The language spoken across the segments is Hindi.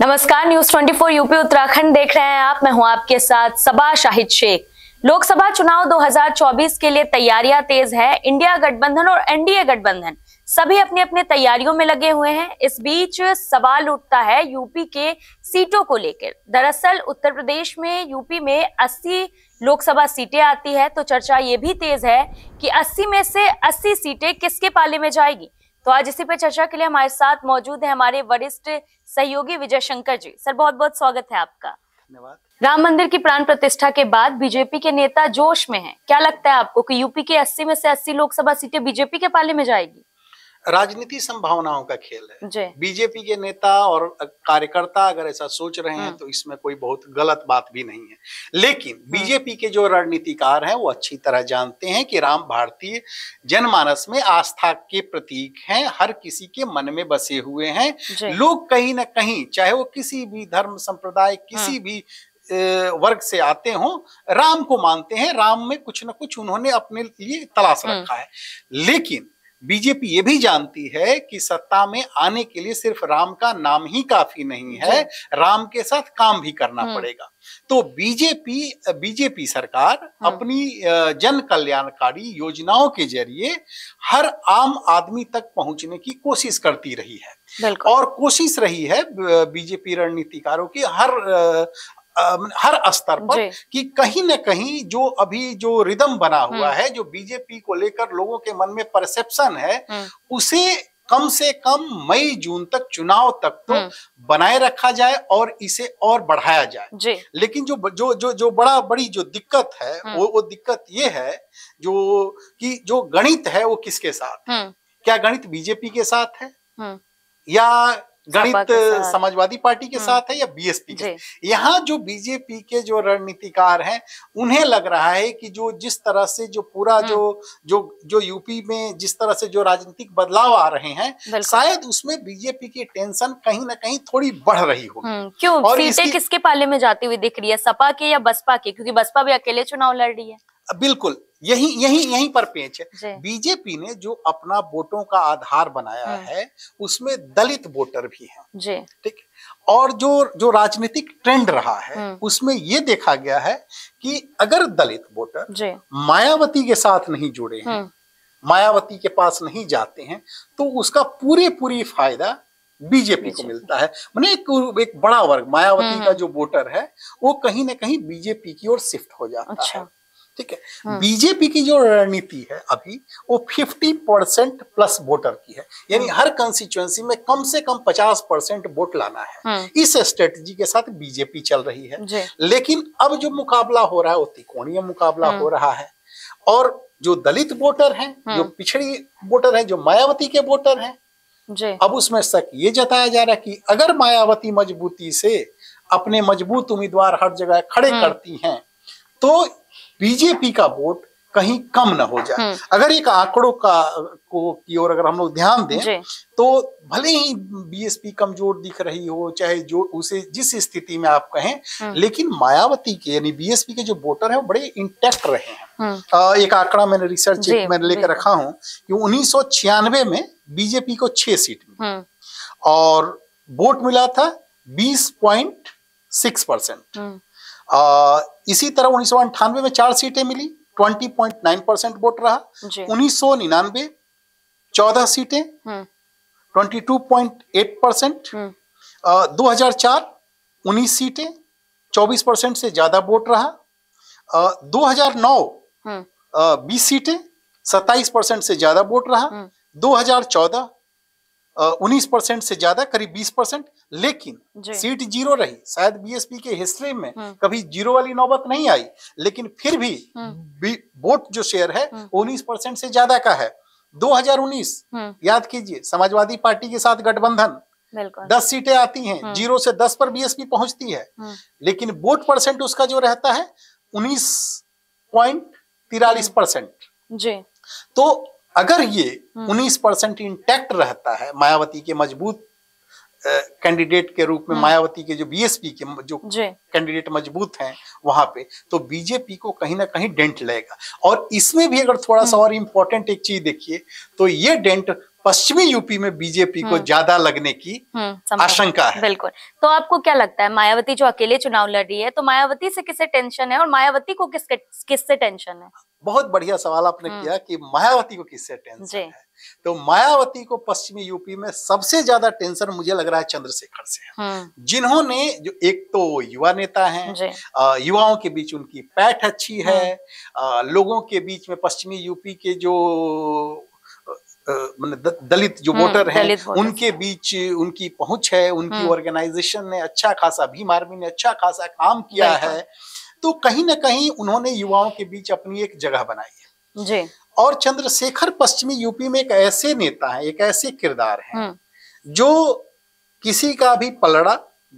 नमस्कार, न्यूज 24 यूपी उत्तराखंड देख रहे हैं आप। मैं हूं आपके साथ सबा शाहिद शेख। लोकसभा चुनाव 2024 के लिए तैयारियां तेज है। इंडिया गठबंधन और एनडीए गठबंधन सभी अपनी अपनी तैयारियों में लगे हुए हैं। इस बीच सवाल उठता है यूपी के सीटों को लेकर। दरअसल उत्तर प्रदेश में यूपी में 80 लोकसभा सीटें आती है, तो चर्चा ये भी तेज है कि 80 में से 80 सीटें किसके पाले में जाएगी। तो आज इसी पे चर्चा के लिए हमारे साथ मौजूद है हमारे वरिष्ठ सहयोगी विजय शंकर जी। सर, बहुत बहुत स्वागत है आपका। धन्यवाद। राम मंदिर की प्राण प्रतिष्ठा के बाद बीजेपी के नेता जोश में हैं। क्या लगता है आपको कि यूपी के 80 में से 80 लोकसभा सीटें बीजेपी के पाले में जाएगी? राजनीति संभावनाओं का खेल है। जी। बीजेपी के नेता और कार्यकर्ता अगर ऐसा सोच रहे हैं तो इसमें कोई बहुत गलत बात भी नहीं है, लेकिन बीजेपी के जो रणनीतिकार हैं वो अच्छी तरह जानते हैं कि राम भारतीय जनमानस में आस्था के प्रतीक हैं, हर किसी के मन में बसे हुए हैं। लोग कहीं ना कहीं, चाहे वो किसी भी धर्म संप्रदाय, किसी भी वर्ग से आते हों, राम को मानते हैं। राम में कुछ ना कुछ उन्होंने अपने लिए तलाश रखा है। लेकिन बीजेपी ये भी जानती है कि सत्ता में आने के लिए सिर्फ राम का नाम ही काफी नहीं है, राम के साथ काम भी करना पड़ेगा। तो बीजेपी सरकार अपनी जन कल्याणकारी योजनाओं के जरिए हर आम आदमी तक पहुंचने की कोशिश करती रही है। और कोशिश रही है बीजेपी रणनीतिकारों की हर स्तर पर कि कहीं ना कहीं जो अभी जो रिदम बना हुआ है, जो बीजेपी को लेकर लोगों के मन में परसेप्शन है, उसे कम से कम मई जून तक, चुनाव तक तो बनाए रखा जाए और इसे और बढ़ाया जाए। लेकिन जो बड़ी जो दिक्कत है वो दिक्कत ये है जो गणित है वो किसके साथ है? क्या गणित बीजेपी के साथ है या गणित समाजवादी पार्टी के साथ है या बीएसपी के? यहाँ जो बीजेपी के जो रणनीतिकार हैं उन्हें लग रहा है कि जो जिस तरह से जो पूरा जो यूपी में जिस तरह से जो राजनीतिक बदलाव आ रहे हैं, शायद उसमें बीजेपी की टेंशन कहीं ना कहीं थोड़ी बढ़ रही होगी। क्यों? और सीटें किसके पाले में जाती हुई दिख रही है, सपा के या बसपा के? क्योंकि बसपा भी अकेले चुनाव लड़ रही है। बिल्कुल, यही पर पेंच है। बीजेपी ने जो अपना वोटों का आधार बनाया है उसमें दलित वोटर भी हैं, ठीक। और जो राजनीतिक ट्रेंड रहा है उसमें ये देखा गया है कि अगर दलित वोटर मायावती के साथ नहीं जुड़े हैं, मायावती के पास नहीं जाते हैं, तो उसका पूरी फायदा बीजेपी को मिलता है। माने एक बड़ा वर्ग मायावती का जो वोटर है वो कहीं ना कहीं बीजेपी की ओर शिफ्ट हो जाता है, ठीक है। बीजेपी की जो रणनीति है अभी वो 50% प्लस वोटर की है, यानी हर कंस्टिट्यूएंसी में कम से कम 50% वोट लाना है। इस स्ट्रेटजी के साथ बीजेपी चल रही है। लेकिन अब जो मुकाबला हो रहा है वो त्रिकोणीय मुकाबला हो रहा है। और जो दलित वोटर हैं, जो पिछड़ी वोटर हैं, जो मायावती के वोटर हैं, अब उसमें शक ये जताया जा रहा है कि अगर मायावती मजबूती से अपने मजबूत उम्मीदवार हर जगह खड़े करती हैं तो बीजेपी का वोट कहीं कम न हो जाए। अगर एक आंकड़ों की ओर अगर हम लोग ध्यान दें तो भले ही बीएसपी कमजोर दिख रही हो, चाहे जो उसे जिस स्थिति में आप कहें, लेकिन मायावती के यानी बीएसपी के जो वोटर हैं वो बड़े इंटैक्ट रहे हैं। एक आंकड़ा मैंने रिसर्च मैंने लेकर रखा हूं कि 1996 में बीजेपी को 6 सीट मिली और वोट मिला था 20.6%। इसी तरह 1998 में 4 सीटें मिली, 20.9% वोट रहा। 1999 14 सीटें, 22.8%। 2004 19 सीटें, 24% से ज्यादा वोट रहा। 2009 20 सीटें, 27% से ज्यादा वोट रहा। 2014 19% से ज्यादा, करीब 20%। लेकिन सीट 0 रही। शायद बीएसपी के हिस्ट्री में कभी 0 वाली नौबत नहीं आई, लेकिन फिर भी वोट जो शेयर है 19% से ज्यादा का है। 2019 याद कीजिए, समाजवादी पार्टी के साथ गठबंधन, 10 सीटें आती हैं, 0 से 10 पर बीएसपी पहुंचती है, लेकिन वोट परसेंट उसका जो रहता है 19.43%। तो अगर ये 19% इंटैक्ट रहता है मायावती के मजबूत कैंडिडेट के रूप में, मायावती के जो बीएसपी के जो कैंडिडेट मजबूत हैं वहां पे, तो बीजेपी को कहीं ना कहीं डेंट लगेगा। और इसमें भी अगर थोड़ा सा और इम्पोर्टेंट एक चीज देखिए तो ये डेंट पश्चिमी यूपी में बीजेपी को ज्यादा लगने की आशंका है। बिल्कुल। तो आपको क्या लगता है, मायावती जो अकेले चुनाव लड़ रही है, तो मायावती से किसे टेंशन है और मायावती को किससे टेंशन है? बहुत बढ़िया सवाल आपने किया कि मायावती को किससे टेंशन है। तो मायावती को पश्चिमी यूपी में सबसे ज्यादा टेंशन मुझे लग रहा है चंद्रशेखर से है, जिन्होंने जो एक तो युवा नेता हैं, युवाओं के बीच उनकी पैठ अच्छी है, लोगों के बीच में पश्चिमी यूपी के जो दलित जो वोटर हैं उनके बीच उनकी पहुंच है, उनकी ऑर्गेनाइजेशन ने अच्छा खासा, भीम आर्मी ने अच्छा खासा काम किया है। तो कहीं ना कहीं उन्होंने युवाओं के बीच अपनी एक जगह बनाई है जी। और चंद्रशेखर पश्चिमी यूपी में एक ऐसे नेता हैं, एक ऐसे किरदार हैं जो किसी का भी पलड़ा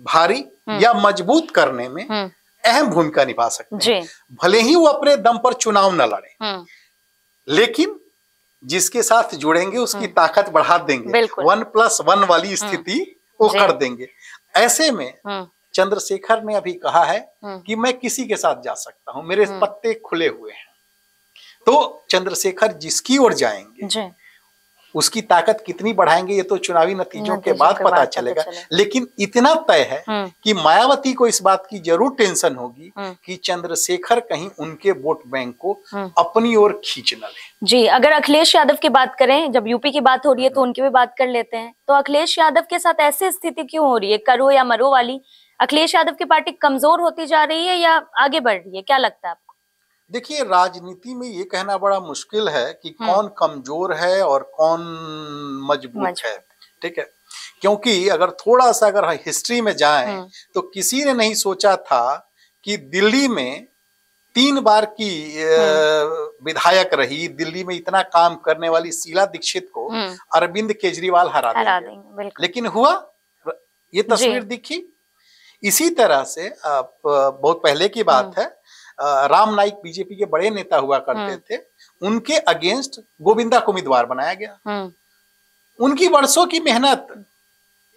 भारी या मजबूत करने में अहम भूमिका निभा सकते हैं। भले ही वो अपने दम पर चुनाव न लड़े, लेकिन जिसके साथ जुड़ेंगे उसकी ताकत बढ़ा देंगे, 1+1 वाली स्थिति वो कर देंगे। ऐसे में चंद्रशेखर ने अभी कहा है कि मैं किसी के साथ जा सकता हूं, मेरे पत्ते खुले हुए हैं। तो चंद्रशेखर जिसकी ओर जाएंगे उसकी ताकत कितनी बढ़ाएंगे ये तो चुनावी नतीजों के बाद पता चलेगा। लेकिन इतना तय है कि मायावती को इस बात की जरूर टेंशन होगी कि चंद्रशेखर कहीं उनके वोट बैंक को अपनी ओर खींच न ले। जी, अगर अखिलेश यादव की बात करें, जब यूपी की बात हो रही है तो उनकी भी बात कर लेते हैं। तो अखिलेश यादव के साथ ऐसी स्थिति क्यों हो रही है, करो या मरो वाली? अखिलेश यादव की पार्टी कमजोर होती जा रही है या आगे बढ़ रही है, क्या लगता है आपको? देखिए, राजनीति में ये कहना बड़ा मुश्किल है कि कौन कमजोर है और कौन मजबूत है, ठीक है। क्योंकि अगर हिस्ट्री में जाएं तो किसी ने नहीं सोचा था कि दिल्ली में 3 बार की विधायक रही, दिल्ली में इतना काम करने वाली शीला दीक्षित को अरविंद केजरीवाल हरा देंगे। लेकिन हुआ, ये तस्वीर दिखी। इसी तरह से बहुत पहले की बात है, राम नाईक बीजेपी के बड़े नेता हुआ करते थे, उनके अगेंस्ट गोविंदा को उम्मीदवार बनाया गया। उनकी वर्षों की मेहनत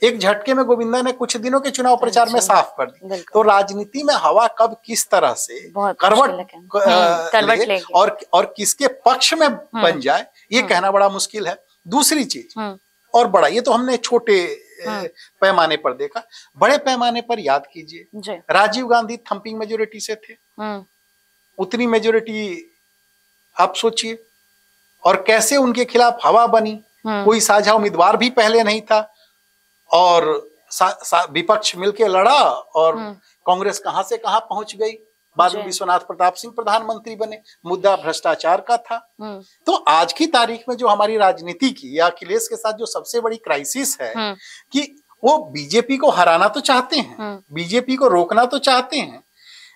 एक झटके में गोविंदा ने कुछ दिनों के चुनाव प्रचार में साफ कर दी। तो राजनीति में हवा कब किस तरह से करवट ले और किसके पक्ष में बन जाए ये कहना बड़ा मुश्किल है। दूसरी चीज और बड़ा, ये तो हमने छोटे पैमाने पर देखा, बड़े पैमाने पर याद कीजिए, राजीव गांधी थंपिंग मेजोरिटी से थे, उतनी मेजोरिटी आप सोचिए, और कैसे उनके खिलाफ हवा बनी। कोई साझा उम्मीदवार भी पहले नहीं था और विपक्ष मिलके लड़ा और कांग्रेस कहां से कहां पहुंच गई। बाद में विश्वनाथ प्रताप सिंह प्रधानमंत्री बने, मुद्दा भ्रष्टाचार का था। तो आज की तारीख में जो हमारी राजनीति की या अखिलेश के साथ जो सबसे बड़ी क्राइसिस है कि वो बीजेपी को हराना तो चाहते हैं, बीजेपी को रोकना तो चाहते हैं,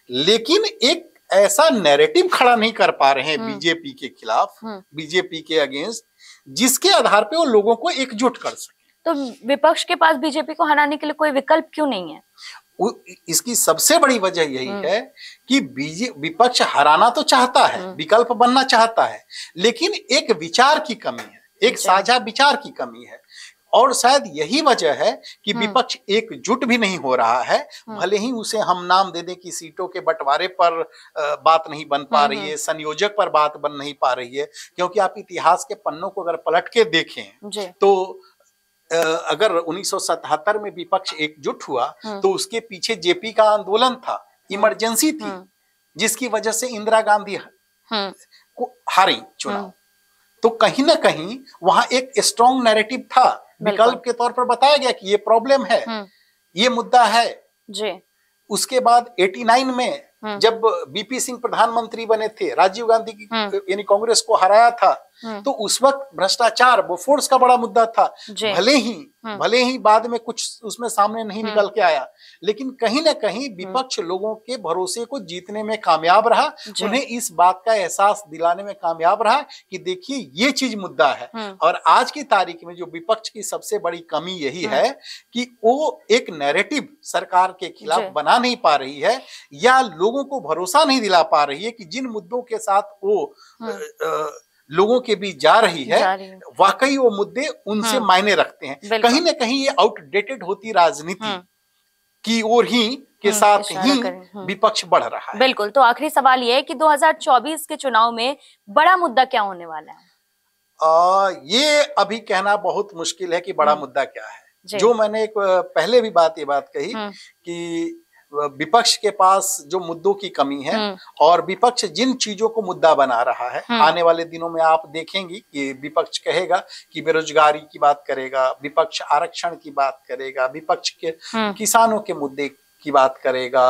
लेकिन एक ऐसा नैरेटिव खड़ा नहीं कर पा रहे हैं बीजेपी के खिलाफ, बीजेपी के अगेंस्ट, जिसके आधार पे वो लोगों को एकजुट कर सके। तो विपक्ष के पास बीजेपी को हराने के लिए कोई विकल्प क्यों नहीं है? इसकी सबसे बड़ी वजह यही है कि विपक्ष हराना तो चाहता है, विकल्प बनना चाहता है, लेकिन एक विचार की कमी है, एक साझा विचार की कमी है। और शायद यही वजह है कि विपक्ष एकजुट भी नहीं हो रहा है। भले ही उसे हम नाम दे दें कि सीटों के बंटवारे पर बात नहीं बन पा रही है, संयोजक पर बात बन नहीं पा रही है, क्योंकि आप इतिहास के पन्नों को अगर पलट के देखें तो अगर 1977 में विपक्ष एकजुट हुआ तो उसके पीछे जेपी का आंदोलन था, इमरजेंसी थी, जिसकी वजह से इंदिरा गांधी को हारी चुनाव। तो कहीं ना कहीं वहां एक स्ट्रॉन्ग नैरेटिव था, विकल्प के तौर पर बताया गया कि ये प्रॉब्लम है, ये मुद्दा है जी। उसके बाद 89 में जब बीपी सिंह प्रधानमंत्री बने थे, राजीव गांधी की यानी कांग्रेस को हराया था, तो उस वक्त भ्रष्टाचार, बोफोर्स का बड़ा मुद्दा था। भले ही बाद में कुछ उसमें सामने नहीं निकल के आया, लेकिन कहीं ना कहीं विपक्ष लोगों के भरोसे को जीतने में कामयाब रहा, उन्हें इस बात का एहसास दिलाने में कामयाब रहा कि देखिए ये चीज मुद्दा है। और आज की तारीख में जो विपक्ष की सबसे बड़ी कमी यही है कि वो एक नैरेटिव सरकार के खिलाफ बना नहीं पा रही है, या लोगों को भरोसा नहीं दिला पा रही है कि जिन मुद्दों के साथ वो लोगों के बीच जा रही है वाकई वो मुद्दे उनसे मायने रखते हैं। कहीं ना कहीं ये आउटडेटेड होती राजनीति की ओर ही के साथ ही विपक्ष बढ़ रहा है। बिल्कुल। तो आखिरी सवाल ये है कि 2024 के चुनाव में बड़ा मुद्दा क्या होने वाला है? ये अभी कहना बहुत मुश्किल है कि बड़ा मुद्दा क्या है। जो मैंने एक पहले भी ये बात कही कि विपक्ष के पास जो मुद्दों की कमी है और विपक्ष जिन चीजों को मुद्दा बना रहा है, आने वाले दिनों में आप देखेंगी कि विपक्ष कहेगा कि बेरोजगारी की बात करेगा, विपक्ष आरक्षण की बात करेगा, विपक्ष के किसानों के मुद्दे की बात करेगा।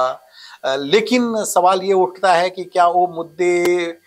लेकिन सवाल ये उठता है कि क्या वो मुद्दे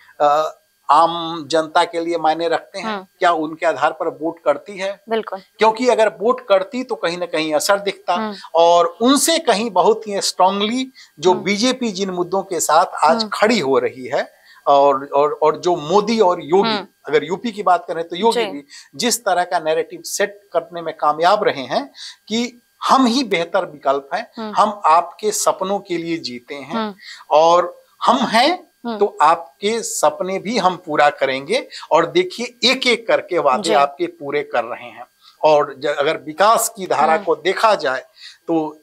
आम जनता के लिए मायने रखते हैं? क्या उनके आधार पर वोट करती है? बिल्कुल। क्योंकि अगर वोट करती तो कहीं ना कहीं असर दिखता और उनसे कहीं बहुत ही स्ट्रांगली जो बीजेपी जिन मुद्दों के साथ आज खड़ी हो रही है और जो मोदी और योगी, अगर यूपी की बात करें तो योगी भी जिस तरह का नैरेटिव सेट करने में कामयाब रहे हैं कि हम ही बेहतर विकल्प हैं, हम आपके सपनों के लिए जीते हैं और हम हैं तो आपके सपने भी हम पूरा करेंगे। और देखिए एक एक करके वादे आपके पूरे कर रहे हैं। और अगर विकास की धारा को देखा जाए तो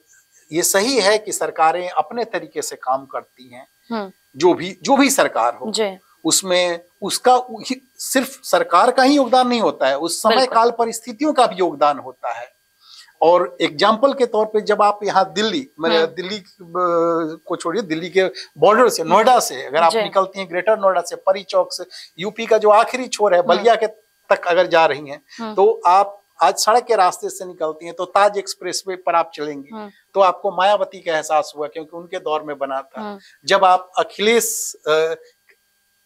ये सही है कि सरकारें अपने तरीके से काम करती हैं। जो भी सरकार हो उसमें उसका सिर्फ सरकार का ही योगदान नहीं होता है, उस समय काल परिस्थितियों का भी योगदान होता है। और एग्जाम्पल के तौर पे जब आप यहाँ दिल्ली को छोड़िए, दिल्ली के बॉर्डर से, नोएडा से अगर आप निकलती हैं, ग्रेटर नोएडा से, परी चौक से, यूपी का जो आखिरी छोर है बलिया के तक अगर जा रही हैं तो आप आज सड़क के रास्ते से निकलती हैं तो ताज एक्सप्रेसवे पर आप चलेंगी तो आपको मायावती का एहसास हुआ क्योंकि उनके दौर में बना था। जब आप अखिलेश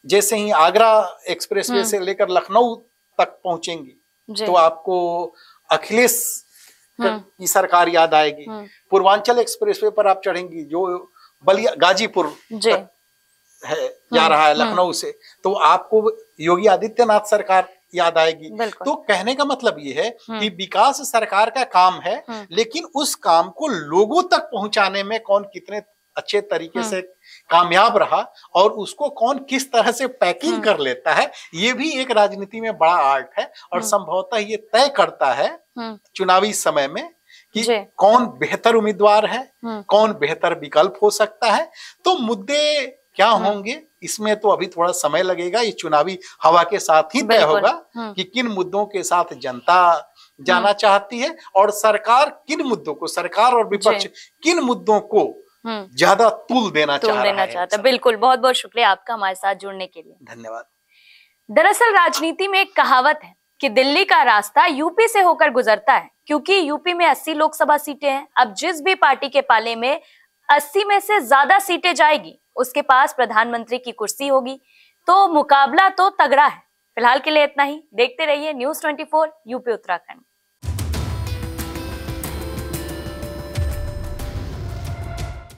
जैसे ही आगरा एक्सप्रेसवे से लेकर लखनऊ तक पहुंचेंगी तो आपको अखिलेश की सरकार याद आएगी। पूर्वांचल एक्सप्रेसवे पर आप चढ़ेंगी जो बलिया गाजीपुर है जा रहा है लखनऊ से, तो आपको योगी आदित्यनाथ सरकार याद आएगी। तो कहने का मतलब ये है कि विकास सरकार का काम है, लेकिन उस काम को लोगों तक पहुंचाने में कौन कितने अच्छे तरीके से कामयाब रहा और उसको कौन किस तरह से पैकिंग कर लेता है, ये भी एक राजनीति में बड़ा आर्ट है। और संभवतः ये तय करता है चुनावी समय में कि कौन बेहतर उम्मीदवार है, कौन बेहतर विकल्प हो सकता है। तो मुद्दे क्या होंगे इसमें तो अभी थोड़ा समय लगेगा, ये चुनावी हवा के साथ ही तय होगा कि किन मुद्दों के साथ जनता जाना चाहती है और सरकार किन मुद्दों को, सरकार और विपक्ष किन मुद्दों को ज्यादा तूल देना चाहता है। बिल्कुल, बहुत बहुत शुक्रिया आपका हमारे साथ जुड़ने के लिए। धन्यवाद। दरअसल राजनीति में एक कहावत है कि दिल्ली का रास्ता यूपी से होकर गुजरता है, क्योंकि यूपी में 80 लोकसभा सीटें हैं। अब जिस भी पार्टी के पाले में 80 में से ज्यादा सीटें जाएगी उसके पास प्रधानमंत्री की कुर्सी होगी। तो मुकाबला तो तगड़ा है। फिलहाल के लिए इतना ही। देखते रहिए News 24 यूपी उत्तराखंड।